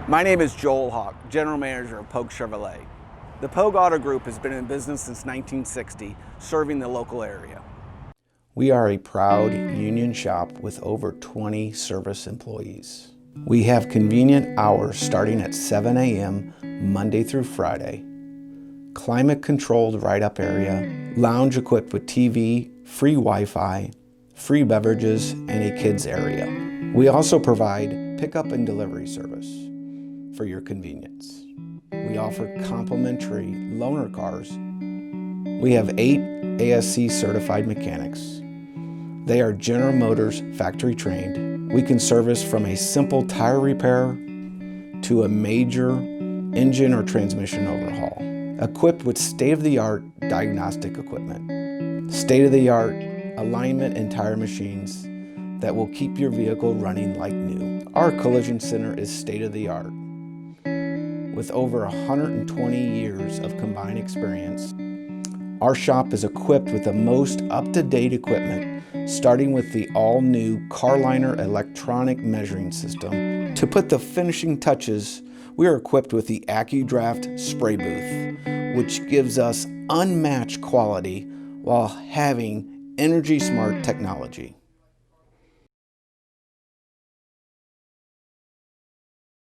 My name is Joel Hawk, General Manager of Poage Chevrolet. The Poage Auto Group has been in business since 1960, serving the local area. We are a proud union shop with over 20 service employees. We have convenient hours starting at 7 a.m. Monday through Friday, climate-controlled ride-up area, lounge equipped with TV, free Wi-Fi, free beverages, and a kids area. We also provide pickup and delivery service for your convenience. We offer complimentary loaner cars. We have 8 ASC certified mechanics. They are General Motors factory trained. We can service from a simple tire repair to a major engine or transmission overhaul, equipped with state-of-the-art diagnostic equipment, state-of-the-art alignment and tire machines that will keep your vehicle running like new. Our collision center is state-of-the-art. With over 120 years of combined experience, our shop is equipped with the most up-to-date equipment, starting with the all-new Carliner electronic measuring system. To put the finishing touches, we are equipped with the AccuDraft spray booth, which gives us unmatched quality while having energy-smart technology.